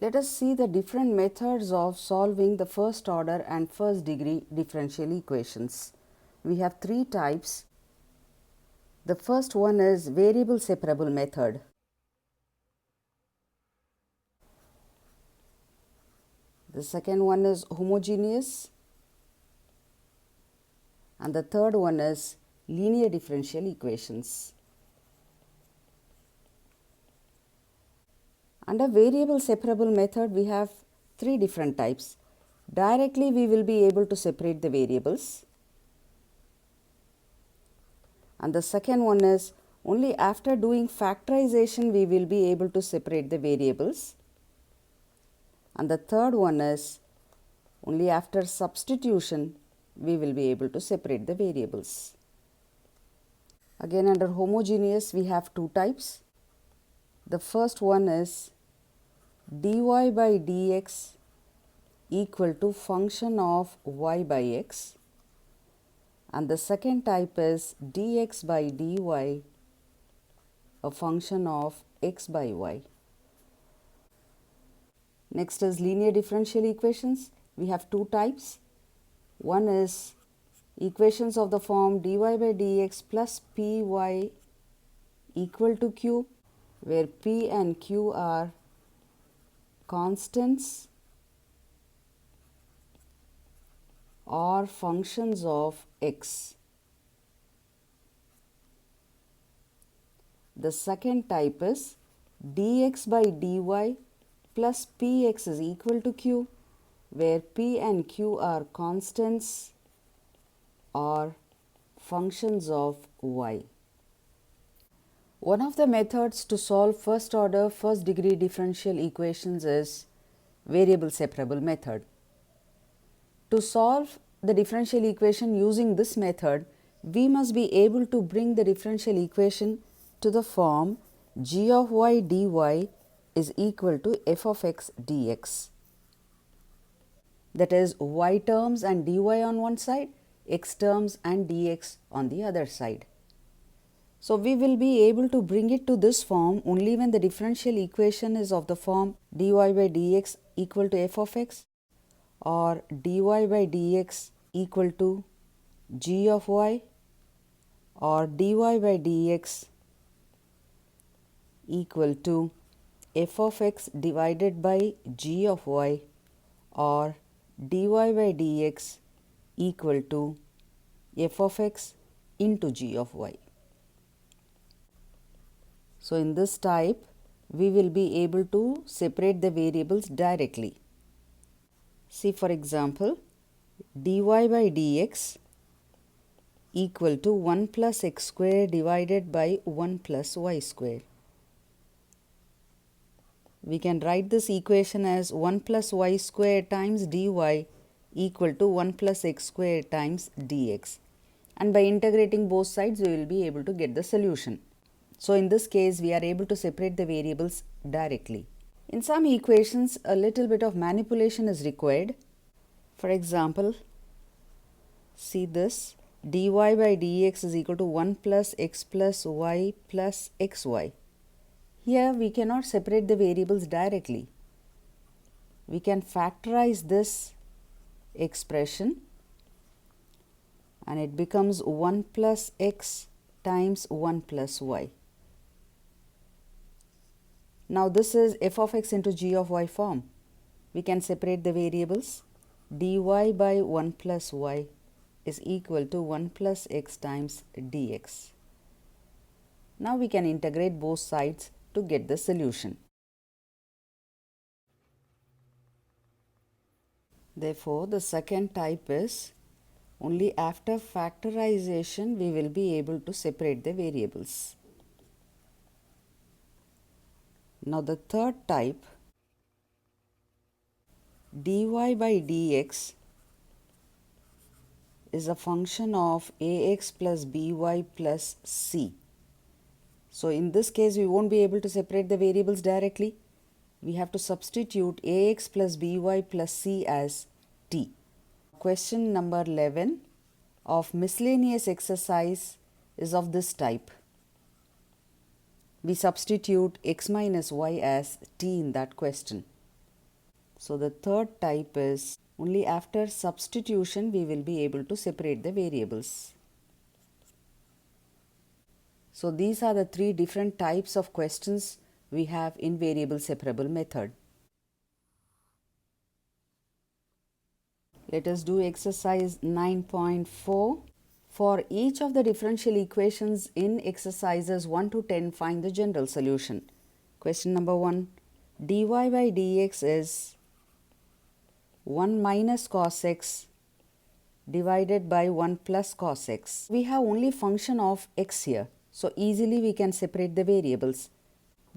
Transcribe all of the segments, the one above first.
Let us see the different methods of solving the first order and first degree differential equations. We have three types. The first one is variable separable method. The second one is homogeneous. And the third one is linear differential equations. Under variable separable method, we have three different types. Directly, we will be able to separate the variables. And the second one is only after doing factorization, we will be able to separate the variables. And the third one is only after substitution, we will be able to separate the variables. Again, under homogeneous, we have two types. The first one is dy by dx equal to function of y by x, and the second type is dx by dy a function of x by y. Next is linear differential equations. We have two types. One is equations of the form dy by dx plus py equal to q, where p and q are constants or functions of x. The second type is dx by dy plus px is equal to q, where p and q are constants or functions of y. One of the methods to solve first order, first degree differential equations is variable separable method. To solve the differential equation using this method, we must be able to bring the differential equation to the form g of y dy is equal to f of x dx. That is y terms and dy on one side, x terms and dx on the other side. So, we will be able to bring it to this form only when the differential equation is of the form dy by dx equal to f of x or dy by dx equal to g of y or dy by dx equal to f of x divided by g of y or dy by dx equal to f of x into g of y. So, in this type, we will be able to separate the variables directly. See, for example, dy by dx equal to 1 plus x square divided by 1 plus y square. We can write this equation as 1 plus y square times dy equal to 1 plus x square times dx. And by integrating both sides, we will be able to get the solution. So, in this case, we are able to separate the variables directly. In some equations, a little bit of manipulation is required. For example, see this, dy by dx is equal to 1 plus x plus y plus xy. Here, we cannot separate the variables directly. We can factorize this expression and it becomes 1 plus x times 1 plus y. Now, this is f of x into g of y form. We can separate the variables. Dy by 1 plus y is equal to 1 plus x times dx. Now, we can integrate both sides to get the solution. Therefore, the second type is only after factorization we will be able to separate the variables. Now, the third type, dy by dx is a function of ax plus by plus c. So, in this case, we won't be able to separate the variables directly. We have to substitute ax plus by plus c as t. Question number 11 of miscellaneous exercise is of this type. We substitute x minus y as t in that question. So the third type is only after substitution we will be able to separate the variables. So these are the three different types of questions we have in variable separable method. Let us do exercise 9.4. For each of the differential equations in exercises 1 to 10, find the general solution. Question number 1. dy by dx is 1 minus cos x divided by 1 plus cos x. We have only function of x here. So easily we can separate the variables.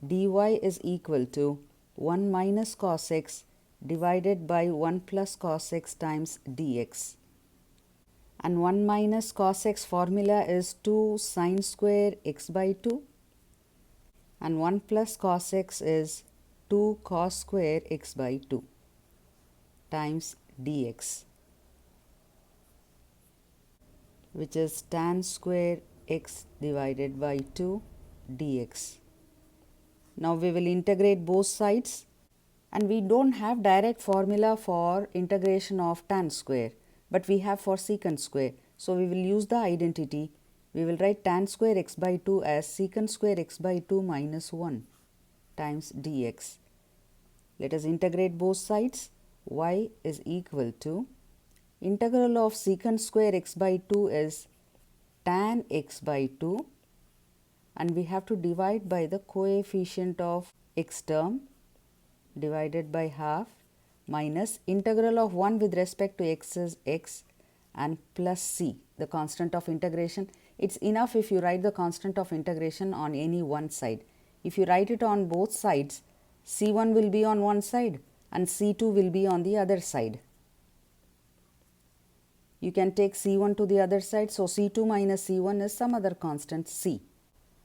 dy is equal to 1 minus cos x divided by 1 plus cos x times dx. And 1 minus cos x formula is 2 sine square x by 2. And 1 plus cos x is 2 cos square x by 2 times dx, which is tan square x divided by 2 dx. Now we will integrate both sides, and we don't have direct formula for integration of tan square, but we have for secant square. So we will use the identity. We will write tan square x by 2 as secant square x by 2 minus 1 times dx. Let us integrate both sides. Y is equal to integral of secant square x by 2 is tan x by 2, and we have to divide by the coefficient of x term divided by half minus integral of 1 with respect to x is x and plus c, the constant of integration. It's enough if you write the constant of integration on any one side. If you write it on both sides, c1 will be on one side and c2 will be on the other side. You can take c1 to the other side, so c2 minus c1 is some other constant c.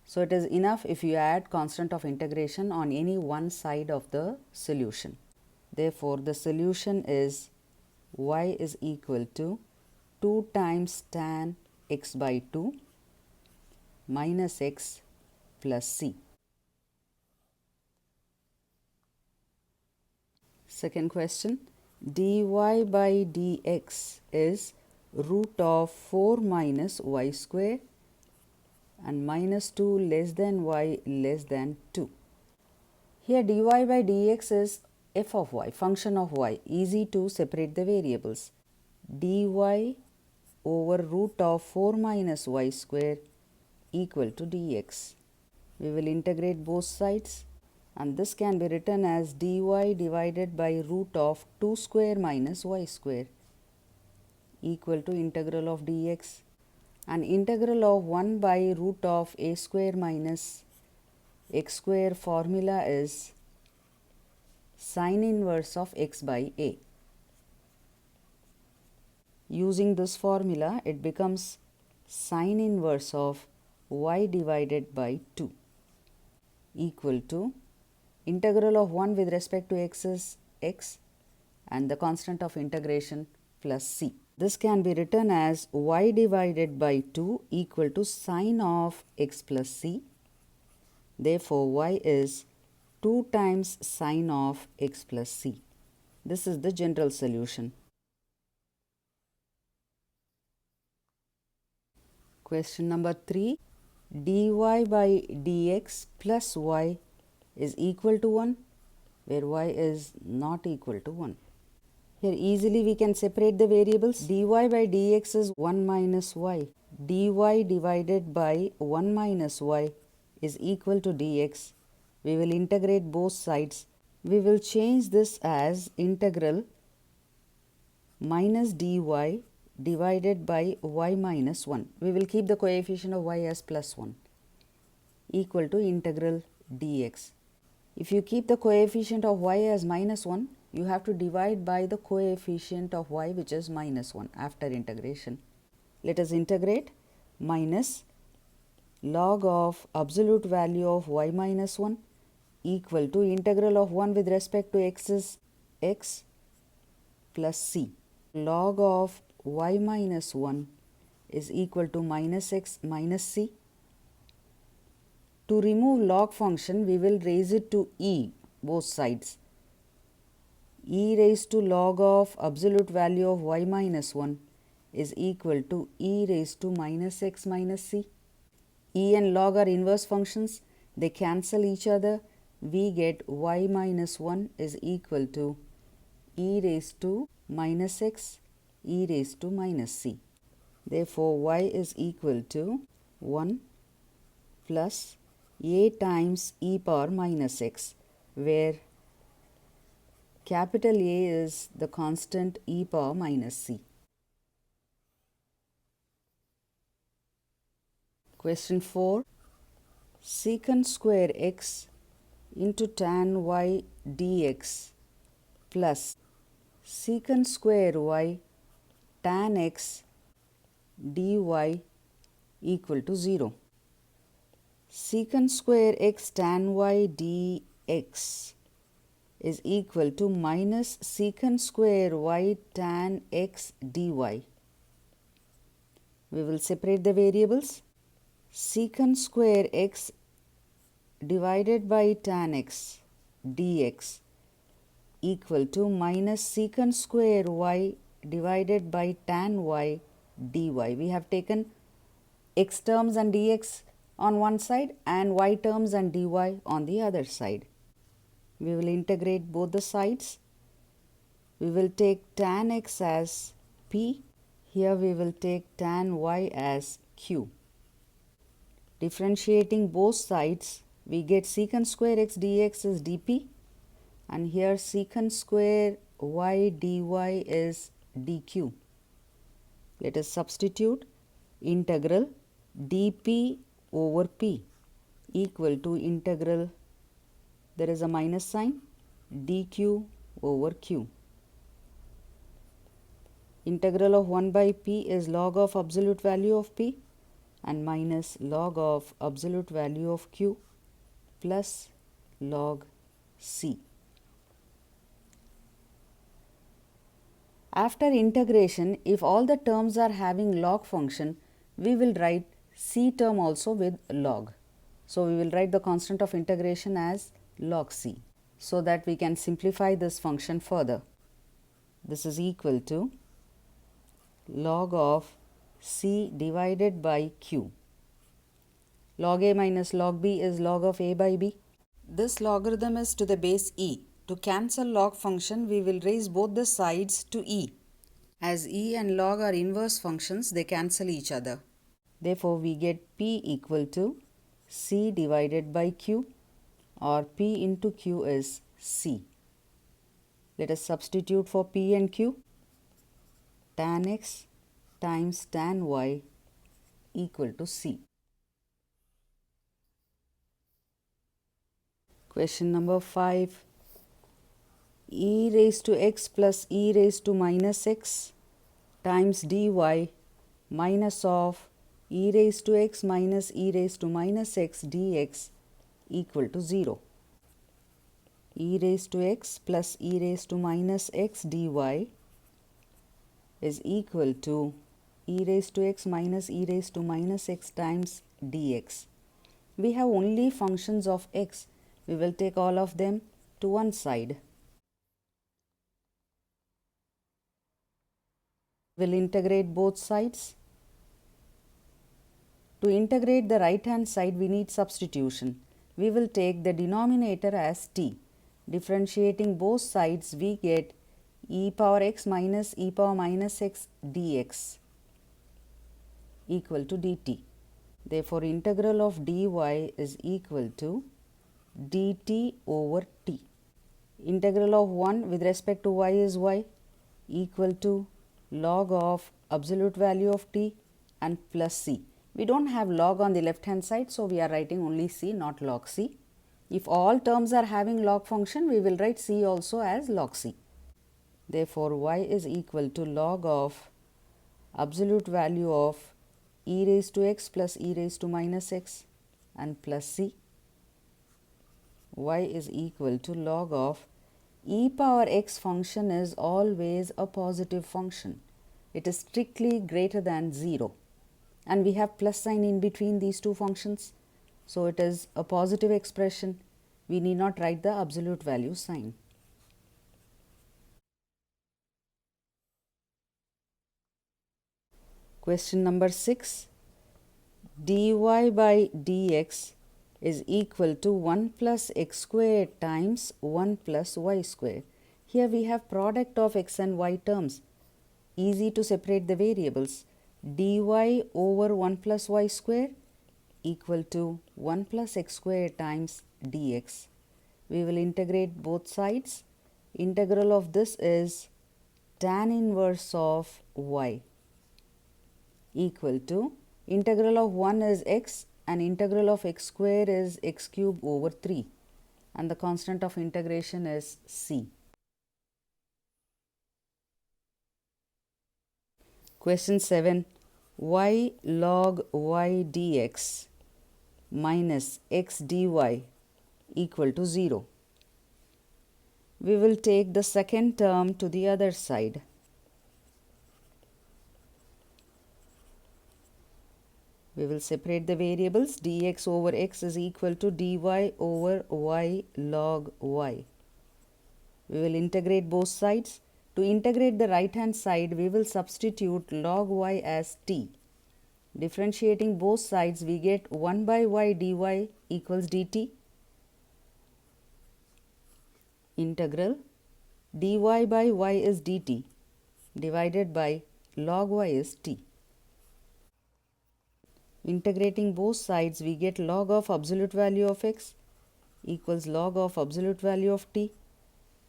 So it is enough if you add constant of integration on any one side of the solution. Therefore, the solution is y is equal to 2 times tan x by 2 minus x plus c. Second question, dy by dx is root of 4 minus y square and minus 2 less than y less than 2. Here dy by dx is f of y, function of y, easy to separate the variables. dy over root of 4 minus y square equal to dx. We will integrate both sides, and this can be written as dy divided by root of 2 square minus y square equal to integral of dx, and integral of 1 by root of a square minus x square formula is sine inverse of x by a. Using this formula, it becomes sine inverse of y divided by 2 equal to integral of 1 with respect to x is x and the constant of integration plus c. This can be written as y divided by 2 equal to sine of x plus c. Therefore, y is 2 times sine of x plus c. This is the general solution. Question number 3. dy by dx plus y is equal to 1, where y is not equal to 1. Here easily we can separate the variables. dy by dx is 1 minus y. dy divided by 1 minus y is equal to dx. We will integrate both sides. We will change this as integral minus dy divided by y minus 1. We will keep the coefficient of y as plus 1 equal to integral dx. If you keep the coefficient of y as minus 1, you have to divide by the coefficient of y, which is minus 1 after integration. Let us integrate minus log of absolute value of y minus 1 equal to integral of 1 with respect to x is x plus c. Log of y minus 1 is equal to minus x minus c. To remove log function, we will raise it to e both sides. e raised to log of absolute value of y minus 1 is equal to e raised to minus x minus c. E and log are inverse functions. They cancel each other. We get y minus 1 is equal to e raised to minus x, e raised to minus c. Therefore, y is equal to 1 plus a times e power minus x, where capital A is the constant e power minus c. Question 4. Secant square x into tan y dx plus secant square y tan x dy equal to 0. Secant square x tan y dx is equal to minus secant square y tan x dy. We will separate the variables. Secant square x divided by tan x dx equal to minus secant square y divided by tan y dy. We have taken x terms and dx on one side and y terms and dy on the other side. We will integrate both the sides. We will take tan x as p. Here we will take tan y as q. Differentiating both sides, we get secant square x dx is dp, and here secant square y dy is dq. Let us substitute. Integral dp over p equal to integral, there is a minus sign, dq over q. Integral of 1 by p is log of absolute value of p and minus log of absolute value of q plus log c. After integration, if all the terms are having log function, we will write c term also with log. So, we will write the constant of integration as log c, so that we can simplify this function further. This is equal to log of c divided by q. Log a minus log b is log of a by b. This logarithm is to the base e. To cancel log function, we will raise both the sides to e. As e and log are inverse functions, they cancel each other. Therefore, we get p equal to c divided by q, or p into q is c. Let us substitute for p and q. Tan x times tan y equal to c. Question number 5. E raised to x plus e raised to minus x times dy minus of e raised to x minus e raised to minus x dx equal to 0. E raised to x plus e raised to minus x dy is equal to e raised to x minus e raised to minus x times dx. We have only functions of x. We will take all of them to one side. We will integrate both sides. To integrate the right hand side, we need substitution. We will take the denominator as t. Differentiating both sides, we get e power x minus e power minus x dx equal to dt. Therefore, integral of dy is equal to dt over t. Integral of 1 with respect to y is y equal to log of absolute value of t and plus c. We don't have log on the left hand side, so we are writing only c, not log c. If all terms are having log function, we will write c also as log c. Therefore, y is equal to log of absolute value of e raised to x plus e raised to minus x and plus c. Y is equal to log of e power x function is always a positive function. It is strictly greater than 0. And we have plus sign in between these two functions. So, it is a positive expression. We need not write the absolute value sign. Question number 6. dy by dx is equal to 1 plus x squared times 1 plus y squared. Here we have product of x and y terms. Easy to separate the variables. dy over 1 plus y square equal to 1 plus x squared times dx. We will integrate both sides. Integral of this is tan inverse of y equal to integral of 1 is x and integral of x square is x cube over 3 and the constant of integration is c. Question 7. Y log y dx minus x dy equal to 0. We will take the second term to the other side. We will separate the variables. Dx over x is equal to dy over y log y. We will integrate both sides. To integrate the right hand side, we will substitute log y as t. Differentiating both sides, we get 1 by y dy equals dt. Integral dy by y is dt divided by log y is t. Integrating both sides, we get log of absolute value of x equals log of absolute value of t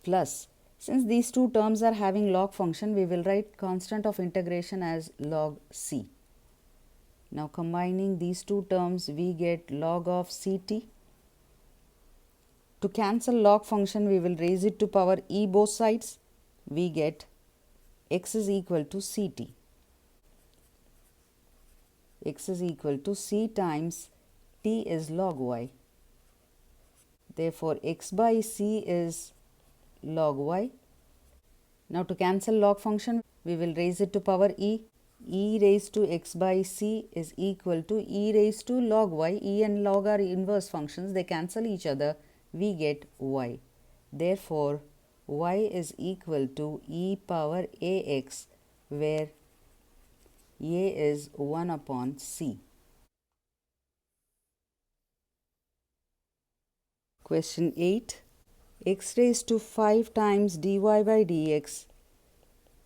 plus, since these two terms are having log function, we will write constant of integration as log c. Now combining these two terms, we get log of ct. To cancel log function, we will raise it to power e both sides. We get x is equal to ct. X is equal to c times t is log y. Therefore, x by c is log y. Now to cancel log function, we will raise it to power e. E raised to x by c is equal to e raised to log y. E and log are inverse functions. They cancel each other. We get y. Therefore, y is equal to e power ax, where a is 1 upon c. Question 8. X raised to 5 times dy by dx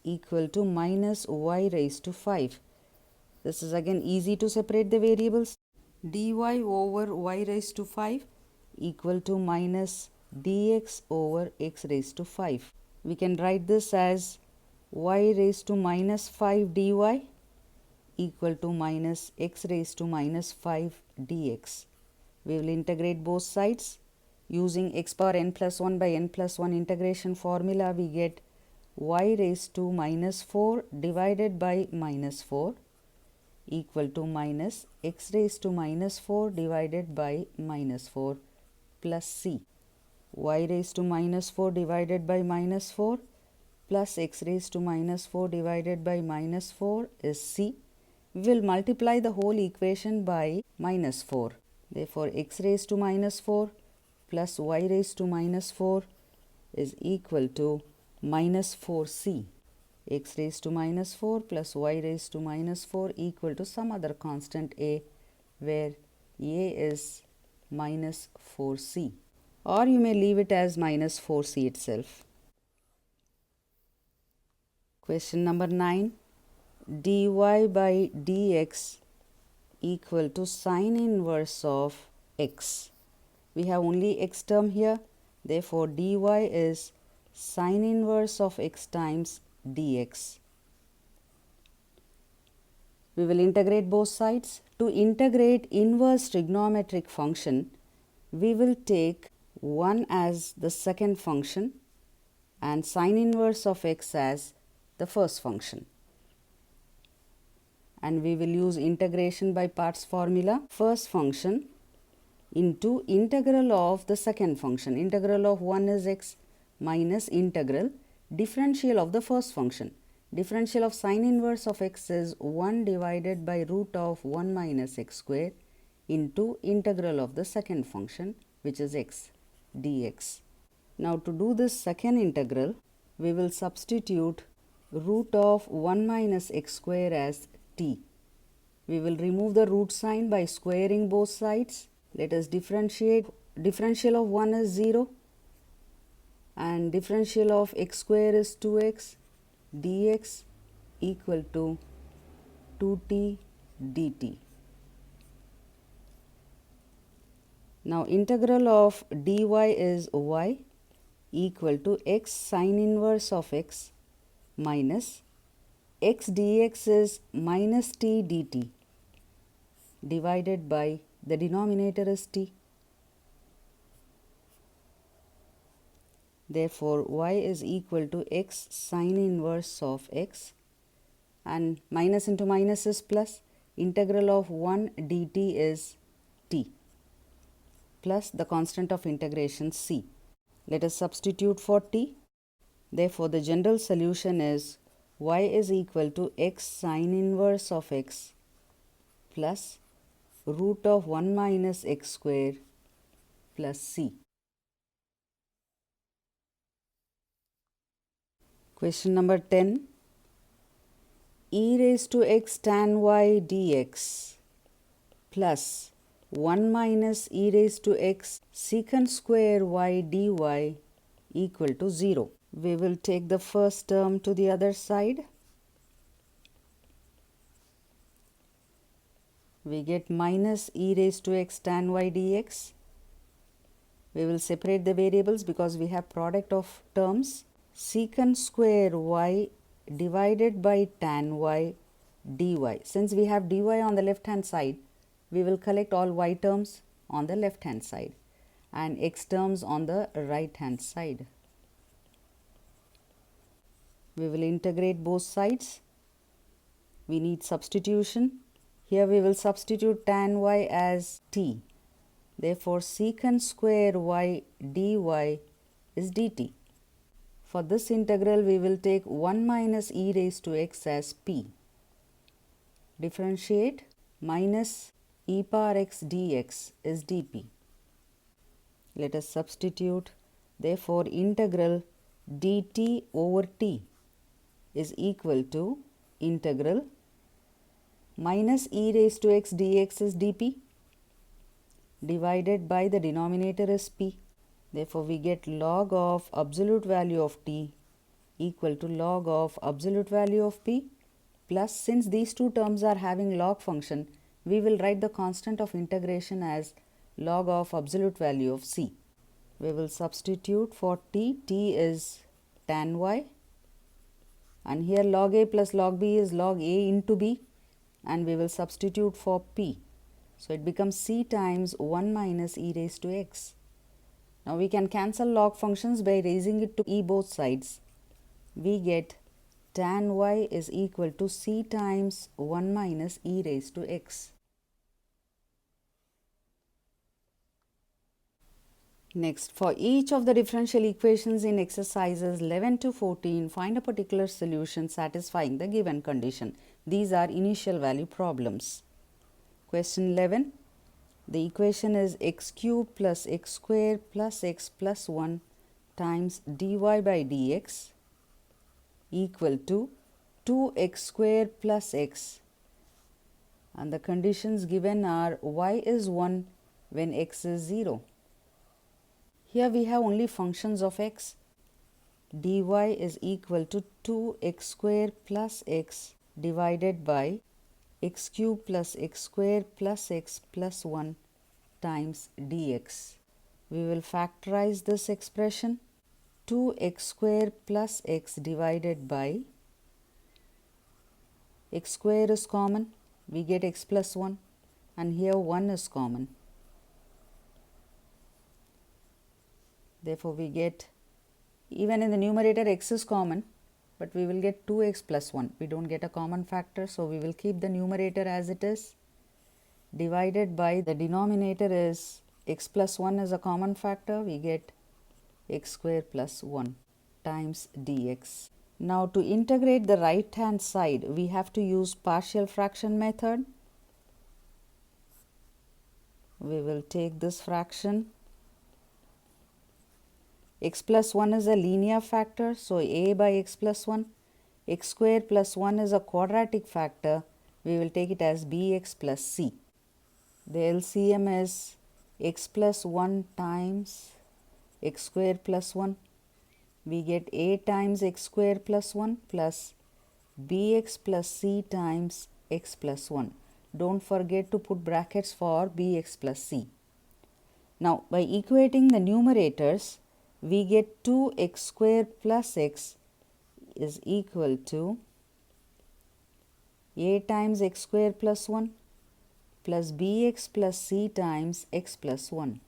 equal to minus y raised to 5. This is again easy to separate the variables. Dy over y raised to 5 equal to minus dx over x raised to 5. We can write this as y raised to minus 5 dy equal to minus x raised to minus 5 dx. We will integrate both sides. Using x power n plus 1 by n plus 1 integration formula, we get y raised to minus 4 divided by minus 4 equal to minus x raised to minus 4 divided by minus 4 plus c. Y raised to minus 4 divided by minus 4 plus x raised to minus 4 divided by minus 4 is c. We will multiply the whole equation by minus 4. Therefore, x raised to minus 4 plus y raised to minus 4 is equal to minus 4c. X raised to minus 4 plus y raised to minus 4 equal to some other constant a, where a is minus 4c. Or you may leave it as minus 4c itself. Question number 9. Dy by dx equal to sine inverse of x. We have only x term here. Therefore, dy is sine inverse of x times dx. We will integrate both sides. To integrate inverse trigonometric function, we will take 1 as the second function and sine inverse of x as the first function. And we will use integration by parts formula. First function into integral of the second function. Integral of 1 is x minus integral differential of the first function. Differential of sine inverse of x is 1 divided by root of 1 minus x square into integral of the second function, which is x dx. Now to do this second integral, we will substitute root of 1 minus x square as t. We will remove the root sign by squaring both sides. Let us differentiate. Differential of 1 is 0 and differential of x square is 2x dx equal to 2t dt. Now integral of dy is y equal to x sine inverse of x minus x dx is minus t dt divided by the denominator is t. Therefore, y is equal to x sine inverse of x, and minus into minus is plus. Integral of 1 dt is t plus the constant of integration c. Let us substitute for t. Therefore, the general solution is y is equal to x sine inverse of x plus root of 1 minus x square plus c. Question number 10. E raised to x tan y dx plus 1 minus e raised to x secant square y dy equal to 0. We will take the first term to the other side. We get minus e raised to x tan y dx. We will separate the variables because we have product of terms. Secant square y divided by tan y dy. Since we have dy on the left hand side, we will collect all y terms on the left hand side and x terms on the right hand side. We will integrate both sides. We need substitution. Here we will substitute tan y as t. Therefore, secant square y dy is dt. For this integral, we will take 1 minus e raised to x as p. Differentiate minus e power x dx is dp. Let us substitute. Therefore, integral dt over t is equal to integral minus e raised to x dx is dp divided by the denominator is p. Therefore, we get log of absolute value of t equal to log of absolute value of p plus, since these two terms are having log function, we will write the constant of integration as log of absolute value of c. We will substitute for t. T is tan y, and here log a plus log b is log a into b, and we will substitute for p. So, it becomes c times 1 minus e raised to x. Now, we can cancel log functions by raising it to e both sides. We get tan y is equal to c times 1 minus e raised to x. Next, for each of the differential equations in exercises 11 to 14, find a particular solution satisfying the given condition. These are initial value problems. Question 11. The equation is x cube plus x square plus x plus 1 times dy by dx equal to 2x square plus x, and the conditions given are y is 1 when x is 0. Here we have only functions of x. Dy is equal to 2x square plus x divided by x cube plus x square plus x plus 1 times dx. We will factorize this expression. 2x square plus x divided by x square is common, we get x plus 1, and here 1 is common. Therefore, we get, even in the numerator x is common, but we will get 2x plus 1. We don't get a common factor, so we will keep the numerator as it is. Divided by the denominator is x plus 1 is a common factor, we get x square plus 1 times dx. Now, to integrate the right hand side, we have to use partial fraction method. We will take this fraction. X plus 1 is a linear factor, so a by x plus 1. X square plus 1 is a quadratic factor, we will take it as bx plus c. The LCM is x plus 1 times x square plus 1. We get a times x square plus 1 plus bx plus c times x plus 1. Don't forget to put brackets for bx plus c. Now, by equating the numerators, we get 2x square plus x is equal to a times x square plus 1 plus bx plus c times x plus 1.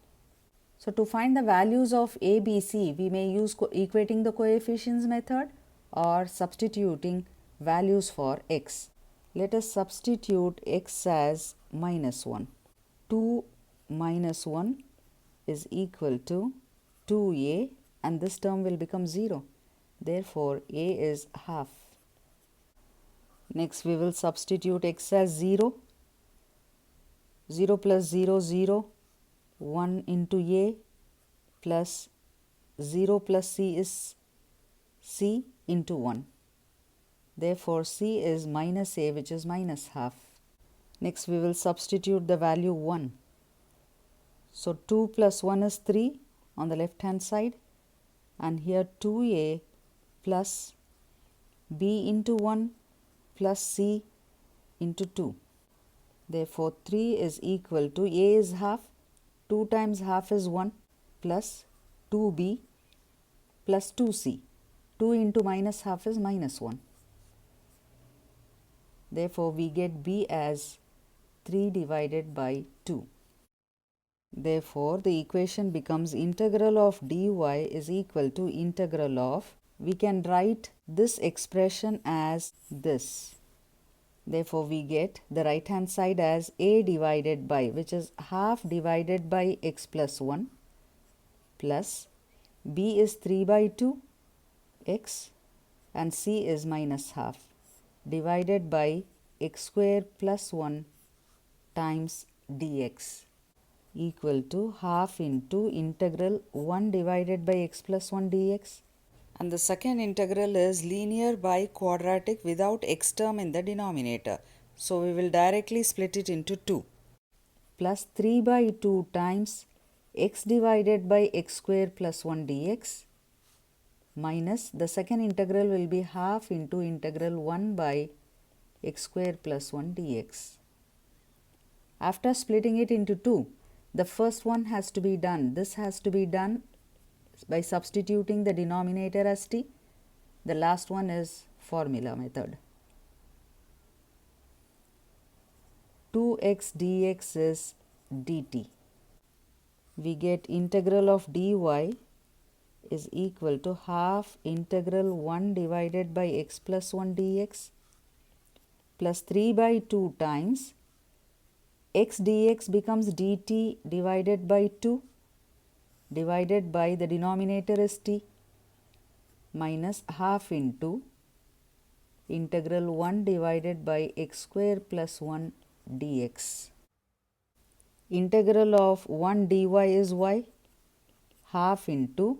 So, to find the values of a, b, c, we may use equating the coefficients method or substituting values for x. Let us substitute x as minus 1. 2 minus 1 is equal to 2a, and this term will become 0. Therefore, a is half. Next, we will substitute x as 0. 0 plus 0, 0. 1 into a plus 0 plus c is c into 1. Therefore, c is minus a, which is minus half. Next, we will substitute the value 1. So, 2 plus 1 is 3 on the left hand side, and here 2a plus b into 1 plus c into 2. Therefore, 3 is equal to a is half, 2 times half is 1 plus 2b plus 2c. 2 into minus half is minus 1. Therefore, we get b as 3 divided by 2. Therefore, the equation becomes integral of dy is equal to integral of, we can write this expression as this. Therefore, we get the right hand side as a divided by, which is half divided by x plus 1 plus b is 3 by 2 x and c is minus half divided by x square plus 1 times dx equal to half into integral 1 divided by x plus 1 dx. And the second integral is linear by quadratic without x term in the denominator. So, we will directly split it into 2. Plus 3 by 2 times x divided by x square plus 1 dx minus the second integral will be half into integral 1 by x square plus 1 dx. After splitting it into 2, the first one has to be done. This has to be done by substituting the denominator as t. The last one is formula method. 2x dx is dt. We get integral of dy is equal to half integral 1 divided by x plus 1 dx plus 3 by 2 times x dx becomes dt divided by 2 divided by the denominator is t minus half into integral 1 divided by x square plus 1 dx. Integral of 1 dy is y, half into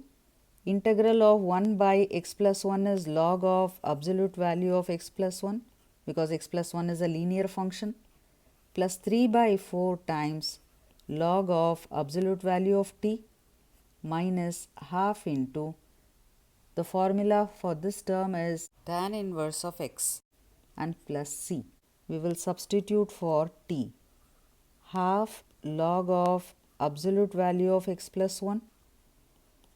integral of 1 by x plus 1 is log of absolute value of x plus 1 because x plus 1 is a linear function plus 3 by 4 times log of absolute value of t minus half into the formula for this term is tan inverse of x and plus c. We will substitute for t. Half log of absolute value of x plus 1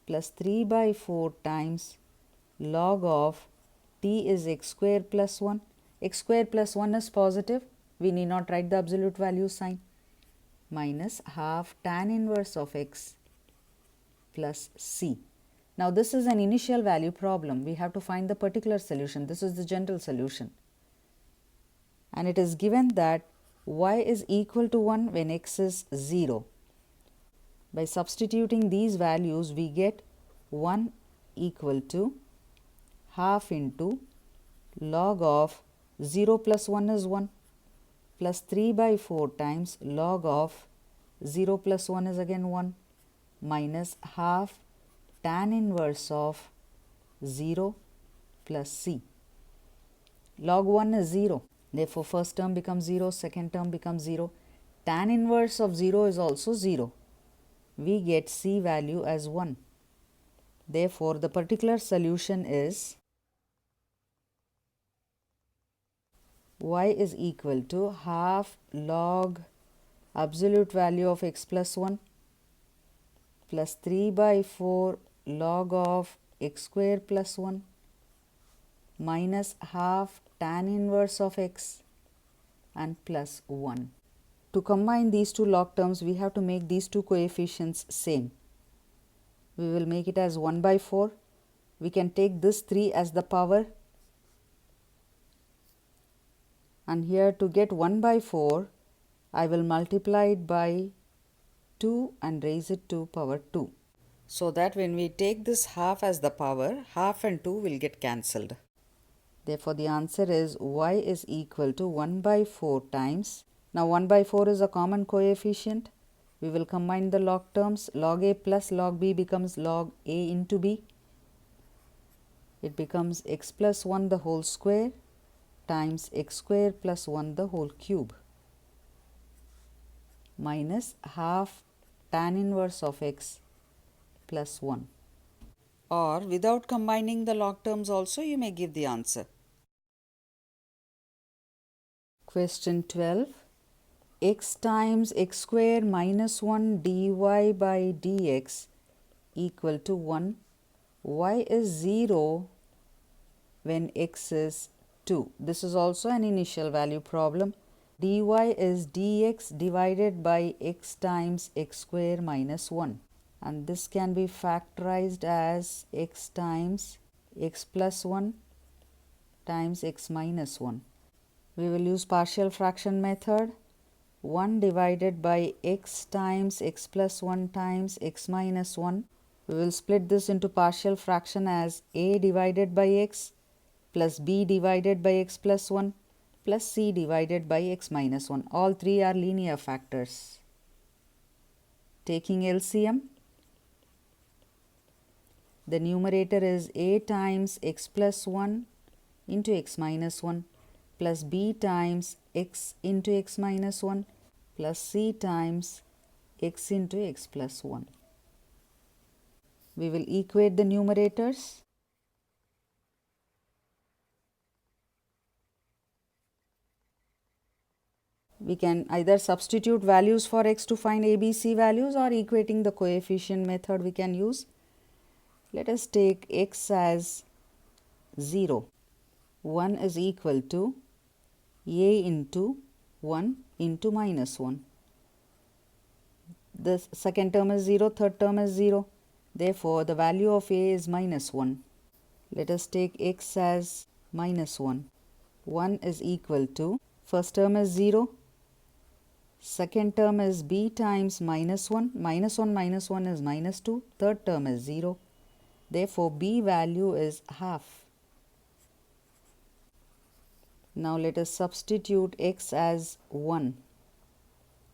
plus 3 by 4 times log of t is x square plus 1. X square plus 1 is positive. We need not write the absolute value sign minus half tan inverse of x plus c. Now, this is an initial value problem. We have to find the particular solution. This is the general solution. And it is given that y is equal to 1 when x is 0. By substituting these values, we get 1 equal to half into log of 0 plus 1 is 1 plus 3 by 4 times log of 0 plus 1 is again 1 minus half tan inverse of 0 plus c. Log 1 is 0. Therefore, first term becomes 0, second term becomes 0. Tan inverse of 0 is also 0. We get C value as 1. Therefore, the particular solution is y is equal to half log absolute value of x plus 1 plus 3 by 4 log of x square plus 1 minus half tan inverse of x and plus 1. To combine these two log terms, we have to make these two coefficients same. We will make it as 1 by 4. We can take this 3 as the power, and here to get 1 by 4, I will multiply it by 2 and raise it to power 2. So that when we take this half as the power, half and 2 will get cancelled. Therefore, the answer is y is equal to 1 by 4 times. Now, 1 by 4 is a common coefficient. We will combine the log terms. Log a plus log b becomes log a into b. It becomes x plus 1 the whole square times x square plus 1 the whole cube minus half tan inverse of x plus 1. Or without combining the log terms also, you may give the answer. Question 12. X times x square minus 1 dy by dx equal to 1. Y is 0 when x is 2. This is also an initial value problem. Dy is dx divided by x times x square minus 1. And this can be factorized as x times x plus 1 times x minus 1. We will use partial fraction method. 1 divided by x times x plus 1 times x minus 1. We will split this into partial fraction as a divided by x plus b divided by x plus 1 plus c divided by x minus 1. All three are linear factors. Taking LCM, the numerator is a times x plus 1 into x minus 1 plus b times x into x minus 1 plus c times x into x plus 1. We will equate the numerators. We can either substitute values for x to find ABC values, or equating the coefficient method we can use. Let us take x as 0. 1 is equal to a into 1 into minus 1. The second term is 0, third term is 0. Therefore, the value of a is minus 1. Let us take x as minus 1. 1 is equal to, first term is 0. Second term is b times minus 1. Minus 1 is minus 2. Third term is 0. Therefore, b value is half. Now, let us substitute x as 1.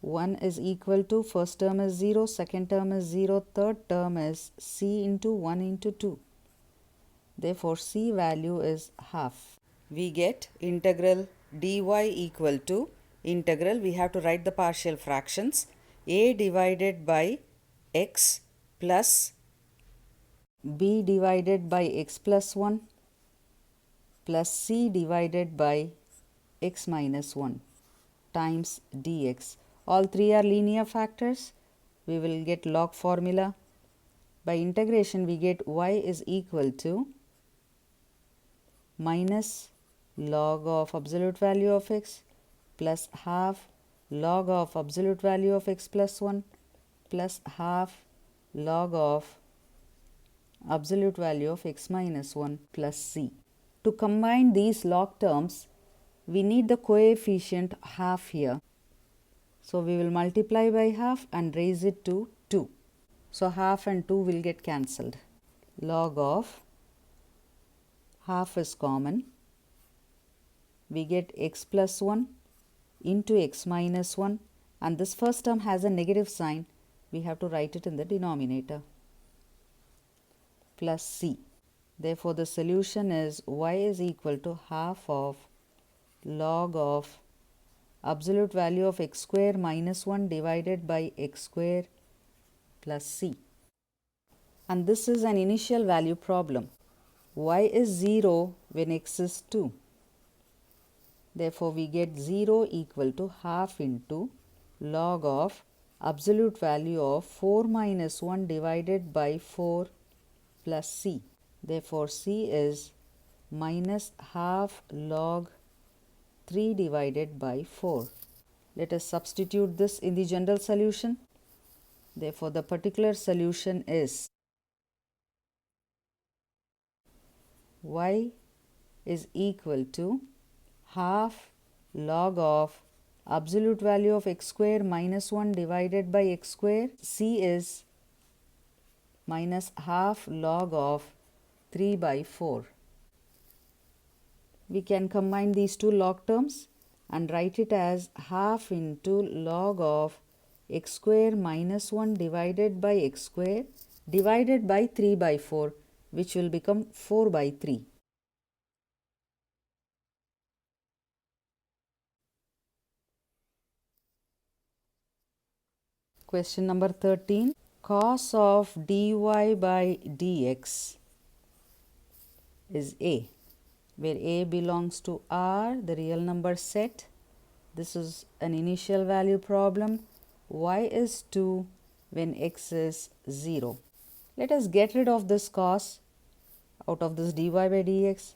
1 is equal to, first term is 0, second term is 0, third term is c into 1 into 2. Therefore, c value is half. We get integral dy equal to integral, we have to write the partial fractions, a divided by x plus b divided by x plus 1 plus c divided by x minus 1 times dx. All three are linear factors. We will get log formula. By integration, we get y is equal to minus log of absolute value of x plus half log of absolute value of x plus 1 plus half log of absolute value of x minus 1 plus c. To combine these log terms, we need the coefficient half here. So, we will multiply by half and raise it to 2. So, half and 2 will get cancelled. Log of half is common. We get x plus 1 into x minus 1, and this first term has a negative sign. We have to write it in the denominator, plus c. Therefore, the solution is y is equal to half of log of absolute value of x square minus 1 divided by x square plus c. And this is an initial value problem. Y is 0 when x is 2. Therefore, we get 0 equal to half into log of absolute value of 4 minus 1 divided by 4 plus c. Therefore, c is minus half log 3 divided by 4. Let us substitute this in the general solution. Therefore, the particular solution is y is equal to half log of absolute value of x square minus 1 divided by x square. C is minus half log of 3 by 4. We can combine these two log terms and write it as half into log of x square minus 1 divided by x square divided by 3 by 4, which will become 4 by 3. Question number 13. Cos of dy by dx is a, where a belongs to R, the real number set. This is an initial value problem. Y is 2 when x is 0. Let us get rid of this cos out of this dy by dx.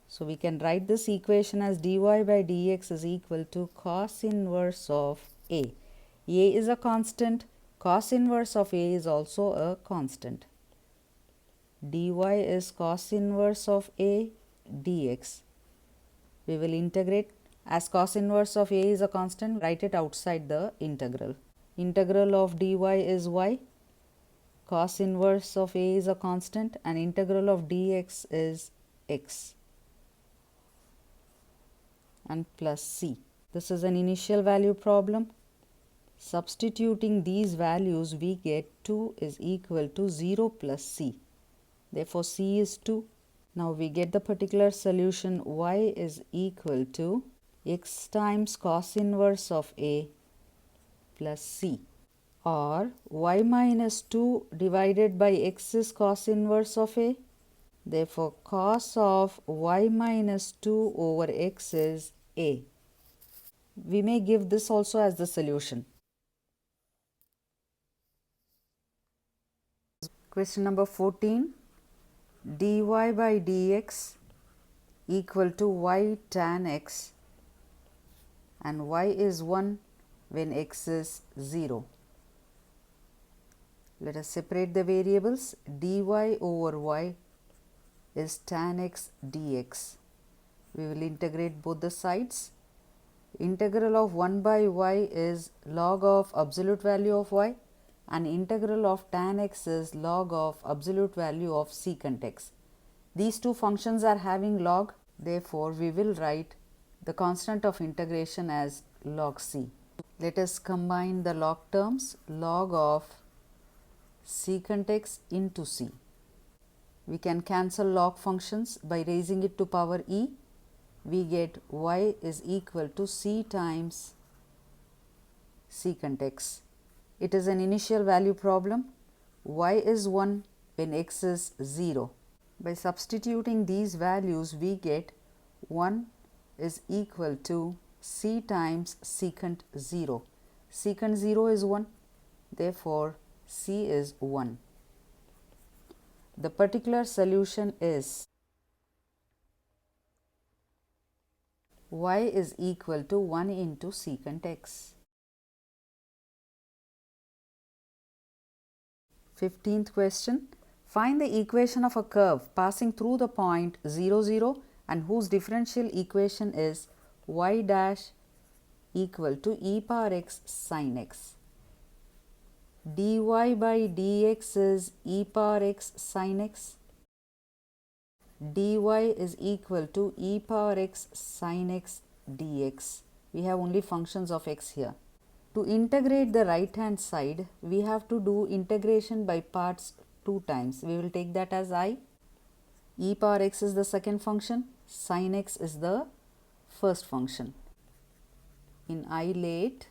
So, we can write this equation as dy by dx is equal to cos inverse of a. A is a constant, cos inverse of a is also a constant. Dy is cos inverse of a dx. We will integrate, as cos inverse of a is a constant, write it outside the integral. Integral of dy is y, cos inverse of a is a constant, and integral of dx is x, and plus c. This is an initial value problem. Substituting these values, we get 2 is equal to 0 plus c. Therefore, c is 2. Now, we get the particular solution y is equal to x times cos inverse of a plus c, or y minus 2 divided by x is cos inverse of a. Therefore, cos of y minus 2 over x is a. We may give this also as the solution. Question number 14. Dy by dx equal to y tan x, and y is 1 when x is 0. Let us separate the variables. Dy over y is tan x dx. We will integrate both the sides. Integral of 1 by y is log of absolute value of y, and integral of tan x is log of absolute value of secant x. These two functions are having log, therefore, we will write the constant of integration as log c. Let us combine the log terms, log of secant x into c. We can cancel log functions by raising it to power e. We get y is equal to c times secant x. It is an initial value problem. Y is 1 when x is 0. By substituting these values, we get 1 is equal to c times secant 0. Secant 0 is 1. Therefore, c is 1. The particular solution is y is equal to 1 into secant x. 15th question. Find the equation of a curve passing through the point 0, 0 and whose differential equation is y dash equal to e power x sin x. Dy by dx is e power x sin x. Dy is equal to e power x sin x dx. We have only functions of x here. To integrate the right hand side, we have to do integration by parts 2 times. We will take that as I. E power x is the second function, sin x is the first function. In isolate,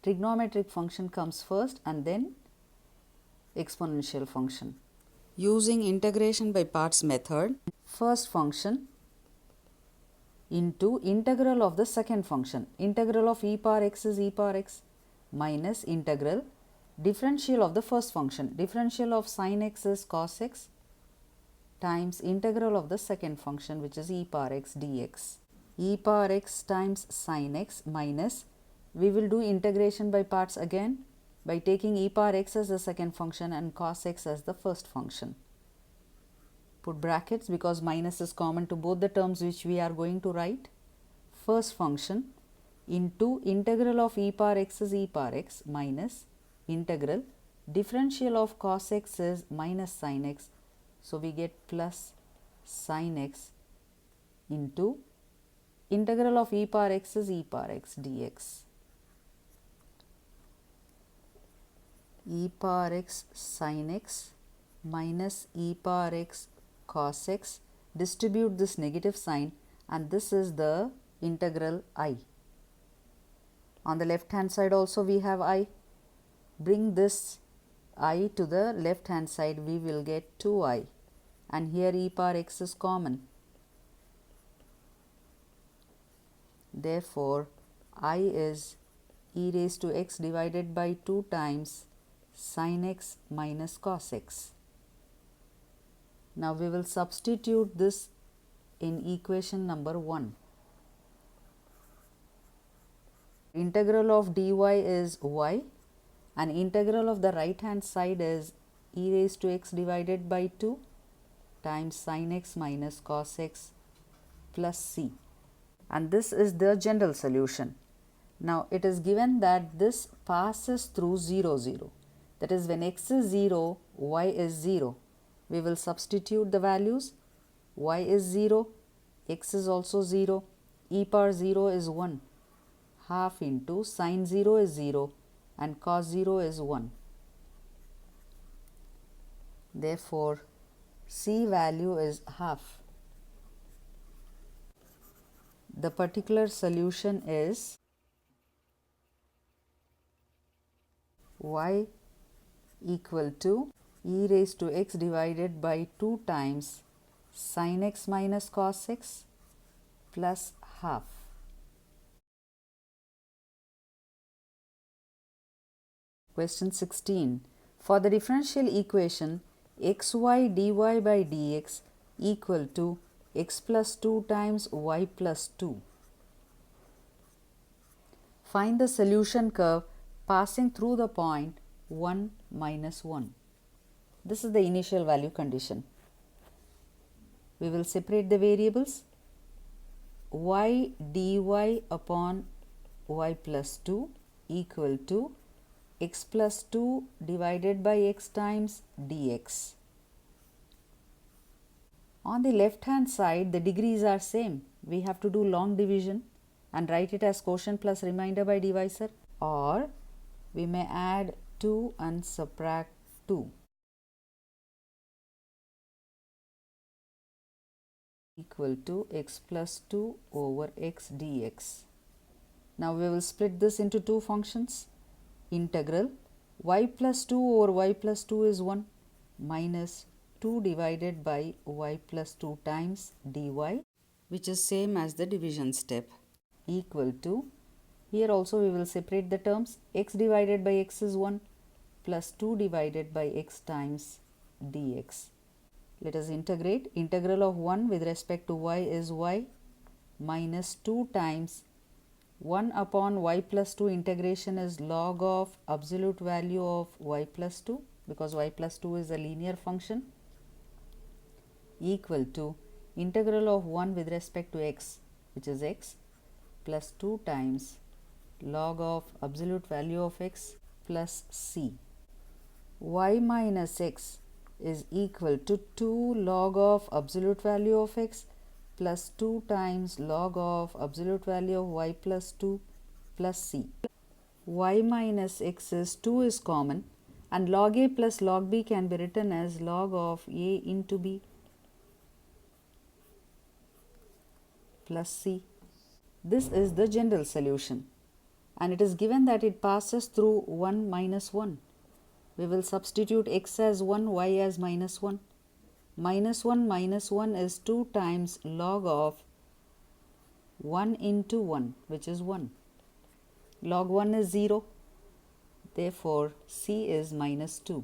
trigonometric function comes first and then exponential function. Using integration by parts method, first function into integral of the second function. Integral of e power x is e power x minus integral differential of the first function. Differential of sin x is cos x times integral of the second function, which is e power x dx. E power x times sin x minus, we will do integration by parts again by taking e power x as the second function and cos x as the first function. Put brackets because minus is common to both the terms which we are going to write. First function into integral of e power x is e power x minus integral differential of cos x is minus sin x. So, we get plus sin x into integral of e power x is e power x dx. E power x sin x minus e power x cos x, distribute this negative sign and this is the integral I. On the left hand side also we have I. Bring this I to the left hand side, we will get 2I and here e power x is common. Therefore, I is e raised to x divided by 2 times sin x minus cos x. Now, we will substitute this in equation number 1. Integral of dy is y and integral of the right hand side is e raised to x divided by 2 times sin x minus cos x plus c, and this is the general solution. Now, it is given that this passes through 0, 0. That is, when x is 0, y is 0. We will substitute the values. Y is 0, x is also 0, e power 0 is 1, half into sin 0 is 0 and cos 0 is 1. Therefore, c value is half. The particular solution is y equal to e raised to x divided by 2 times sin x minus cos x plus half. Question 16. For the differential equation xy dy by dx equal to x plus 2 times y plus 2. Find the solution curve passing through the point 1 minus 1. This is the initial value condition. We will separate the variables. Y dy upon y plus 2 equal to x plus 2 divided by x times dx. On the left hand side, the degrees are same. We have to do long division and write it as quotient plus remainder by divisor, or we may add 2 and subtract 2 equal to x plus 2 over x dx. Now, we will split this into two functions. Integral y plus 2 over y plus 2 is 1 minus 2 divided by y plus 2 times dy, which is same as the division step, equal to, here also we will separate the terms, x divided by x is 1 plus 2 divided by x times dx. Let us integrate. Integral of 1 with respect to y is y minus 2 times 1 upon y plus 2 integration is log of absolute value of y plus 2, because y plus 2 is a linear function, equal to integral of 1 with respect to x, which is x, plus 2 times log of absolute value of x plus c. Y minus x is equal to 2 log of absolute value of x plus 2 times log of absolute value of y plus 2 plus c. Y minus x is 2 is common and log a plus log b can be written as log of a into b plus c. This is the general solution, and it is given that it passes through 1 minus 1. We will substitute x as 1, y as minus 1. Minus 1 is 2 times log of 1 into 1, which is 1. Log 1 is 0. Therefore, C is minus 2.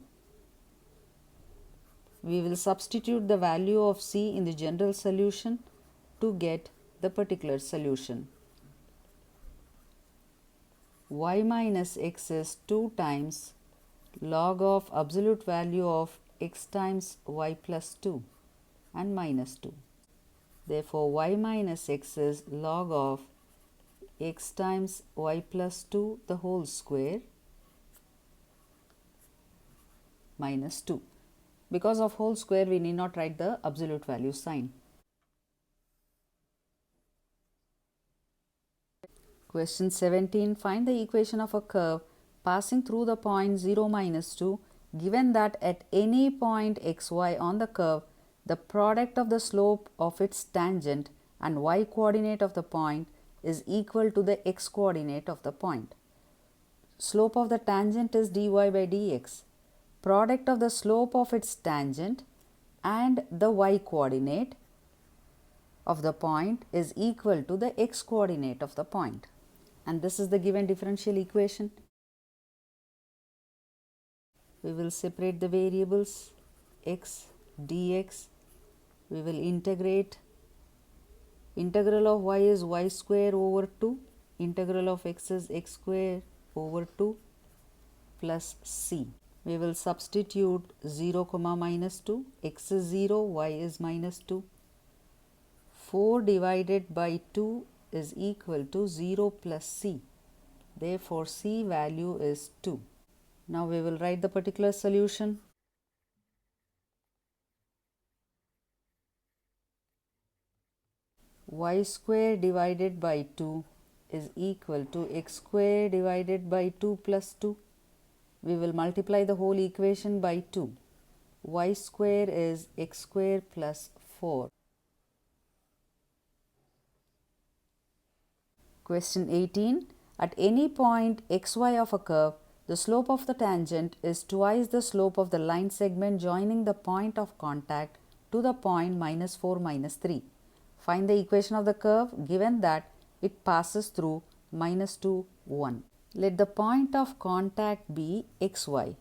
We will substitute the value of C in the general solution to get the particular solution. Y minus x is 2 times log of absolute value of x times y plus 2 and minus 2. Therefore, y minus x is log of x times y plus 2 the whole square minus 2. Because of whole square, we need not write the absolute value sign. Question 17. Find the equation of a curve passing through the point 0 minus 2, given that at any point xy on the curve, the product of the slope of its tangent and y coordinate of the point is equal to the x coordinate of the point. Slope of the tangent is dy by dx. Product of the slope of its tangent and the y coordinate of the point is equal to the x coordinate of the point. And this is the given differential equation. We will separate the variables x dx. We will integrate. Integral of y is y square over 2. Integral of x is x square over 2 plus c. We will substitute 0 comma minus 2. X is 0, y is minus 2. 4 divided by 2 is equal to 0 plus c. Therefore, c value is 2. Now, we will write the particular solution. Y square divided by 2 is equal to x square divided by 2 plus 2. We will multiply the whole equation by 2. Y square is x square plus 4. Question 18. At any point xy of a curve, the slope of the tangent is twice the slope of the line segment joining the point of contact to the point minus 4 minus 3. Find the equation of the curve given that it passes through minus 2, 1. Let the point of contact be xy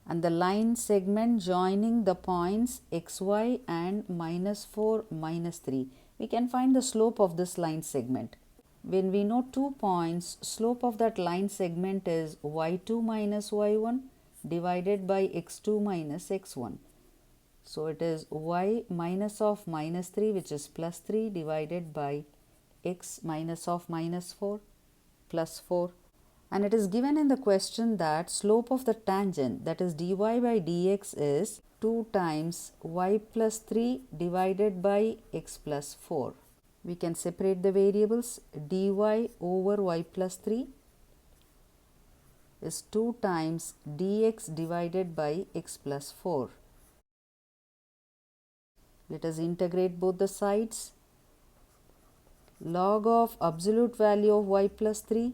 and the line segment joining the points xy and minus 4, minus 3. We can find the slope of this line segment. When we know 2 points, slope of that line segment is y2 minus y1 divided by x2 minus x1. So, it is y minus of minus 3, which is plus 3, divided by x minus of minus 4 plus 4. And it is given in the question that slope of the tangent, that is dy by dx, is 2 times y plus 3 divided by x plus 4. We can separate the variables. Dy over y plus 3 is 2 times dx divided by x plus 4. Let us integrate both the sides. Log of absolute value of y plus 3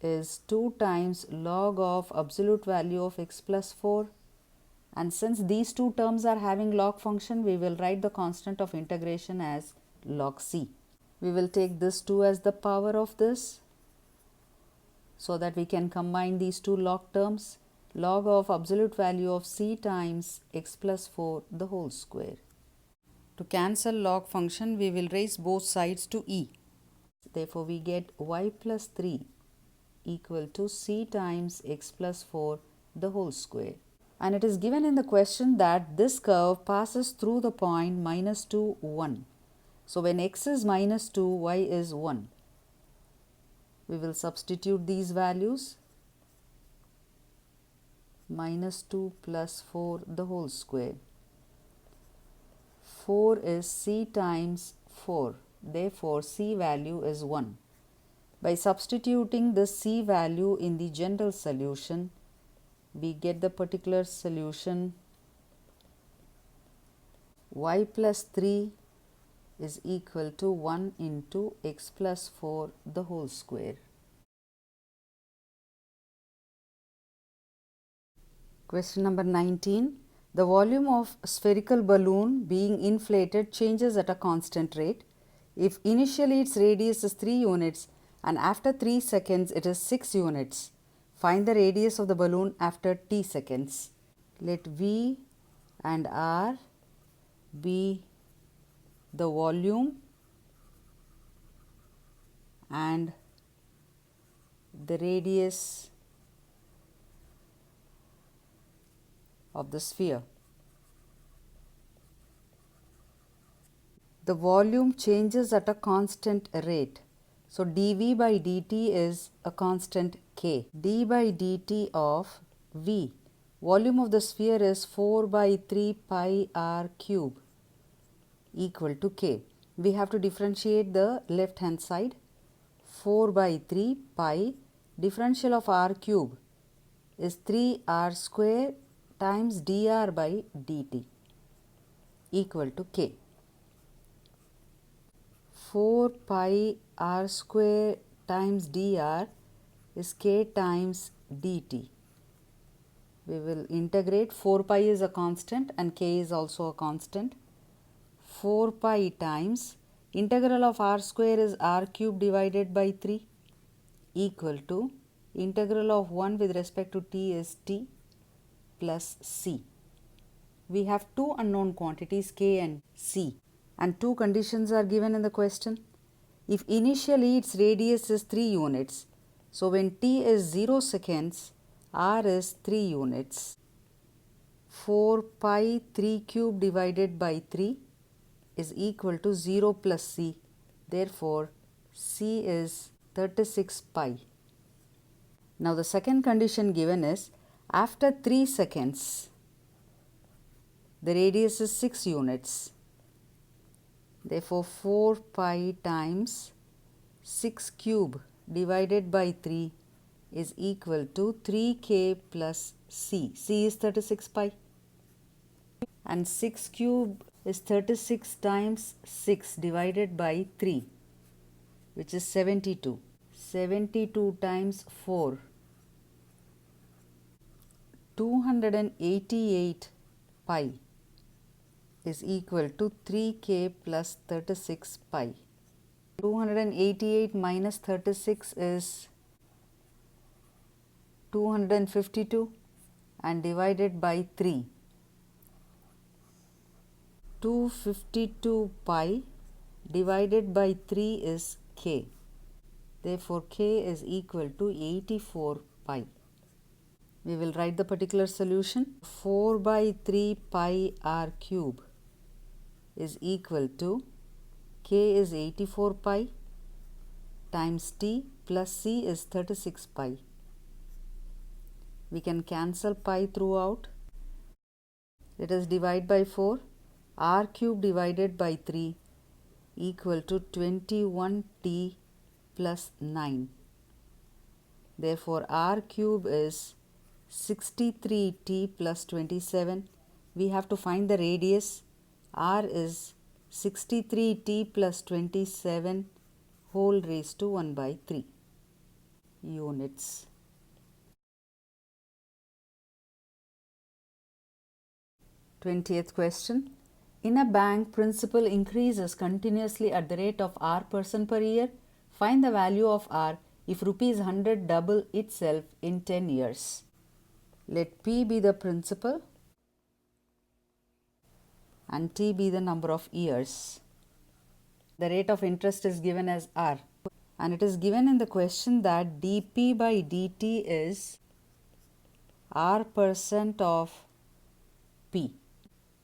is 2 times log of absolute value of x plus 4, and since these two terms are having log function, we will write the constant of integration as log c. We will take this 2 as the power of this so that we can combine these two log terms. Log of absolute value of c times x plus 4 the whole square. To cancel log function, we will raise both sides to e. Therefore, we get y plus 3 equal to c times x plus 4 the whole square. And it is given in the question that this curve passes through the point minus 2, 1. So, when x is minus 2, y is 1. We will substitute these values. Minus 2 plus 4 the whole square. 4 is c times 4. Therefore, c value is 1. By substituting the c value in the general solution, we get the particular solution. Y plus 3 is equal to 1 into x plus 4 the whole square. Question number 19. The volume of spherical balloon being inflated changes at a constant rate. If initially its radius is 3 units and after 3 seconds it is 6 units, find the radius of the balloon after t seconds. Let V and R be the volume and the radius of the sphere. The volume changes at a constant rate. So dV by dt is a constant k. d by dt of V, volume of the sphere, is 4 by 3 pi r cube equal to k. We have to differentiate the left hand side. 4 by 3 pi, differential of r cube is 3r square times dr by dt equal to k. 4 pi r square times dr is k times dt. We will integrate. 4 pi is a constant and k is also a constant. 4 pi times integral of r square is r cube divided by 3 equal to integral of 1 with respect to t is t plus c. We have two unknown quantities k and c, and two conditions are given in the question. If initially its radius is 3 units, so when t is 0 seconds, r is 3 units. 4 pi 3 cube divided by 3 is equal to 0 plus c. Therefore, c is 36 pi. Now, the second condition given is after 3 seconds, the radius is 6 units. Therefore, 4 pi times 6 cube divided by 3 is equal to 3k plus c. c is 36 pi. And 6 cube is 36 times 6 divided by 3, which is 72. 72 times 4, 288 pi is equal to 3k plus 36 pi. 288 minus 36 is 252 and divided by 3. 252 pi divided by 3 is k. Therefore, k is equal to 84 pi. We will write the particular solution. 4 by 3 pi r cube is equal to k is 84 pi times t plus c is 36 pi. We can cancel pi throughout. Let us divide by 4. R cube divided by 3 equal to 21t plus 9. Therefore, r cube is 63t plus 27. We have to find the radius. R is 63t plus 27 whole raised to 1 by 3 units. Twentieth question. In a bank, principal increases continuously at the rate of r% per year. Find the value of r if rupees 100 double itself in 10 years. Let P be the principal and T be the number of years. The rate of interest is given as r, and it is given in the question that dP by dt is r% of P.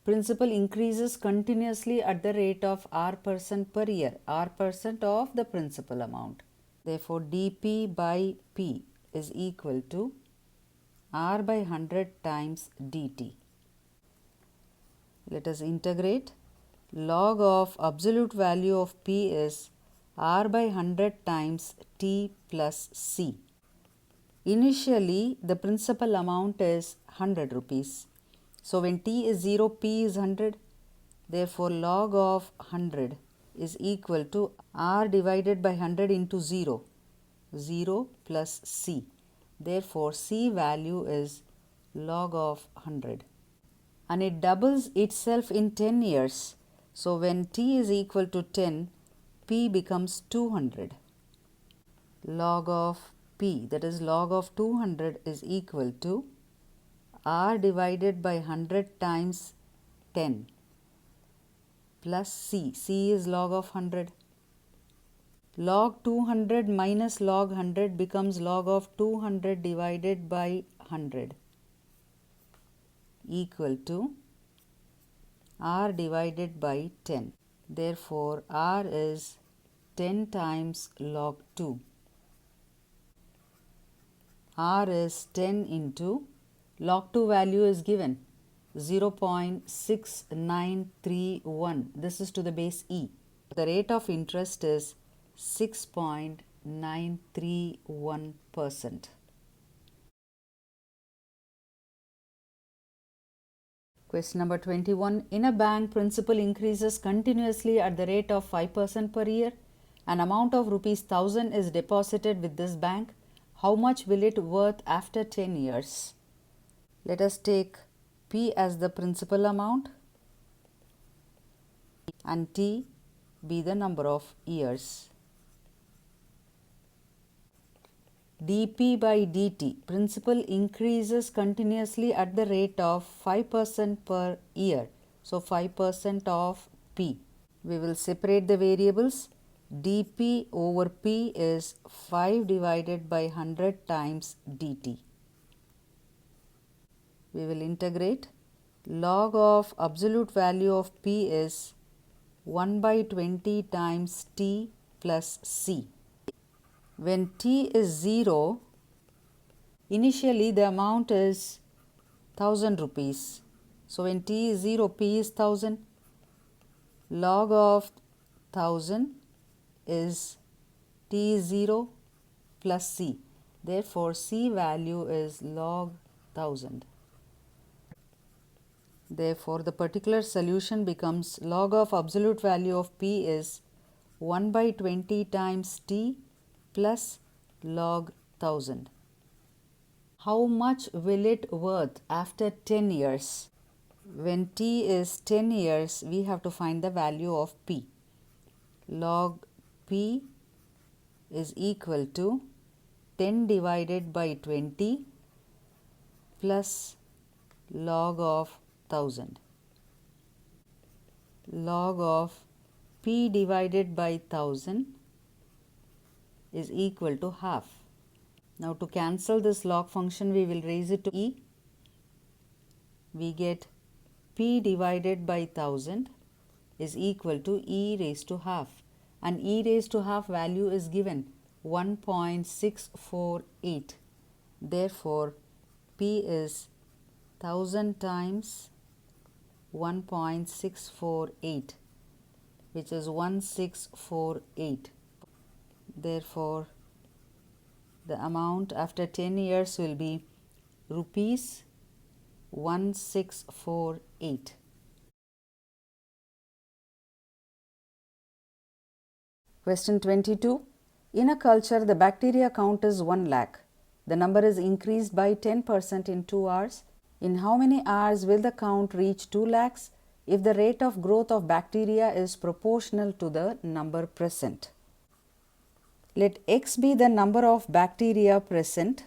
Principal increases continuously at the rate of r% per year, r% of the principal amount. Therefore, dP by P is equal to r by 100 times dt. Let us integrate. Log of absolute value of P is r by 100 times t plus c. Initially, the principal amount is 100 rupees. So, when t is 0, P is 100. Therefore, log of 100 is equal to r divided by 100 into 0, 0 plus c. Therefore, c value is log of 100. And it doubles itself in 10 years. So, when t is equal to 10, p becomes 200. Log of p, that is log of 200, is equal to r divided by 100 times 10 plus c. c is log of 100. Log 200 minus log 100 becomes log of 200 divided by 100 equal to r divided by 10. Therefore, r is 10 times log 2. R is 10 into log 2 value is given 0.6931. This is to the base e. The rate of interest is 6.931%. Question number 21. In a bank, principal increases continuously at the rate of 5% per year. An amount of rupees 1000 is deposited with this bank. How much will it worth after 10 years? Let us take P as the principal amount and T be the number of years. dP by dt, principal increases continuously at the rate of 5% per year. So, 5% of P. We will separate the variables. dP over P is 5 divided by 100 times dt. We will integrate. Log of absolute value of P is 1 by 20 times T plus C. When T is 0, initially the amount is 1000 rupees. So, when T is 0, P is 1000. Log of 1000 is T is 0 plus C. Therefore, C value is log 1000. Therefore, the particular solution becomes log of absolute value of P is 1 by 20 times T plus log 1000. How much will it worth after 10 years? When T is 10 years, we have to find the value of P. Log P is equal to 10 divided by 20 plus log of 1000. Log of P divided by 1000 is equal to half. Now, to cancel this log function, we will raise it to e. We get P divided by 1000 is equal to e raised to half, and e raised to half value is given 1.648. Therefore, P is 1000 times 1.648, which is 1648. Therefore, the amount after 10 years will be rupees 1648. Question 22. In a culture, the bacteria count is 1 lakh. The number is increased by 10% in 2 hours. In how many hours will the count reach 2 lakhs if the rate of growth of bacteria is proportional to the number present? Let X be the number of bacteria present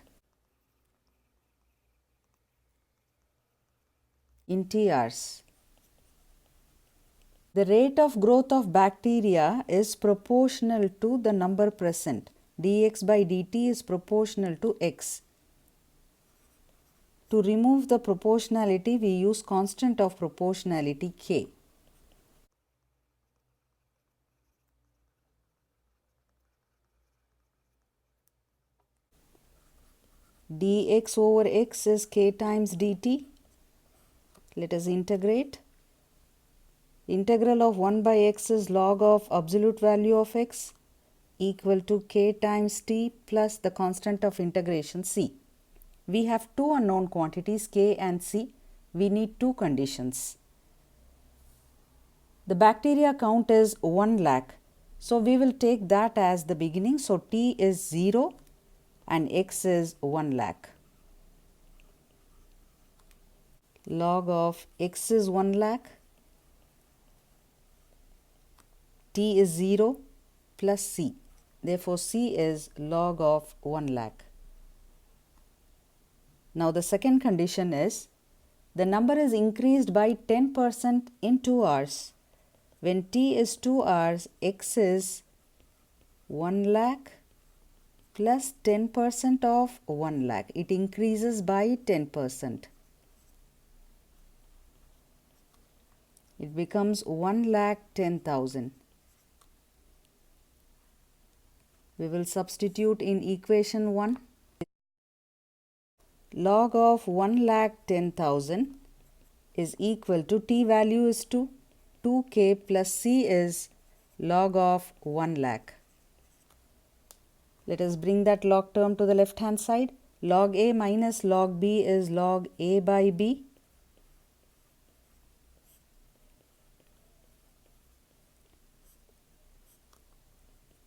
in T hours. The rate of growth of bacteria is proportional to the number present. dx by dt is proportional to x. To remove the proportionality, we use constant of proportionality k. dx over x is k times dt. Let us integrate. Integral of 1 by x is log of absolute value of x equal to k times t plus the constant of integration c. We have two unknown quantities k and c. We need two conditions. The bacteria count is 1 lakh. So we will take that as the beginning. So t is 0 and x is 1 lakh. Log of x is 1 lakh. T is 0 plus c. Therefore, c is log of 1 lakh. Now, the second condition is the number is increased by 10% in 2 hours. When t is 2 hours, x is 1 lakh plus 10% of 1 lakh. It increases by 10%. It becomes 1,10,000. We will substitute in equation 1. Log of 1,10,000 is equal to t value is 2k plus c is log of 1 lakh. Let us bring that log term to the left hand side. Log a minus log b is log a by b.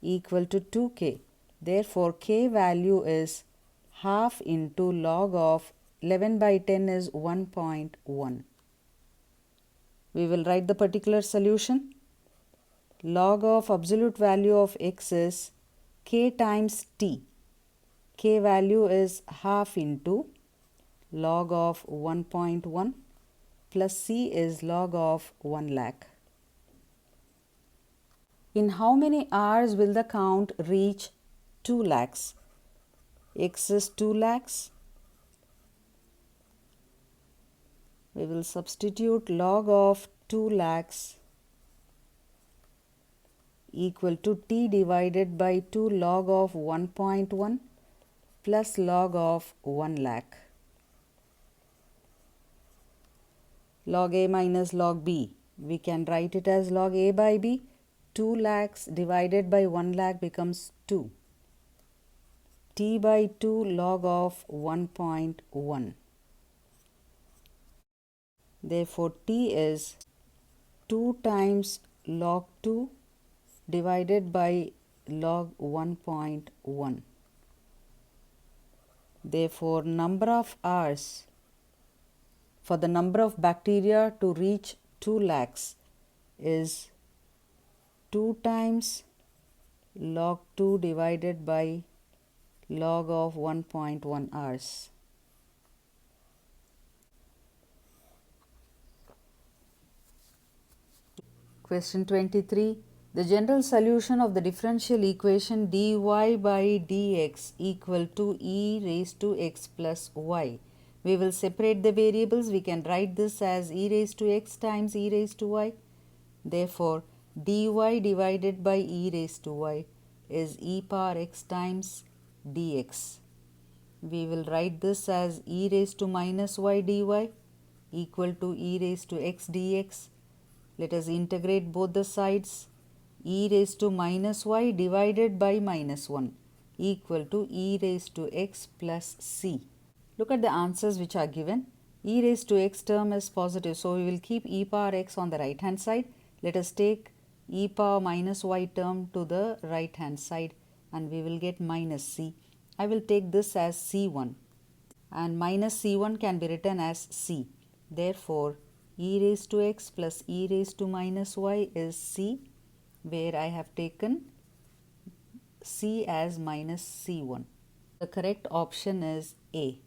Equal to 2k. Therefore, k value is half into log of 11 by 10 is 1.1. We will write the particular solution. Log of absolute value of x is k times t. K value is half into log of 1.1 plus c is log of 1 lakh. In how many hours will the count reach 2 lakhs? X is 2 lakhs. We will substitute log of 2 lakhs equal to t divided by 2 log of 1.1 plus log of 1 lakh. Log a minus log b. We can write it as log a by b. 2 lakhs divided by 1 lakh becomes 2. T by 2 log of 1.1. Therefore, t is 2 times log 2 divided by log 1.1. Therefore, number of hours for the number of bacteria to reach 2 lakhs is 2 times log 2 divided by log of 1.1 hours. Question 23. The general solution of the differential equation dy by dx equal to e raised to x plus y. We will separate the variables. We can write this as e raised to x times e raised to y. Therefore, dy divided by e raised to y is e power x times dx. We will write this as e raised to minus y dy equal to e raised to x dx. Let us integrate both the sides. E raised to minus y divided by minus 1 equal to e raised to x plus c. Look at the answers which are given. E raised to x term is positive, so we will keep e power x on the right hand side. Let us take e power minus y term to the right hand side and we will get minus c. I will take this as c1 and minus c1 can be written as c. Therefore, e raised to x plus e raised to minus y is c, where I have taken c as minus c1. The correct option is A.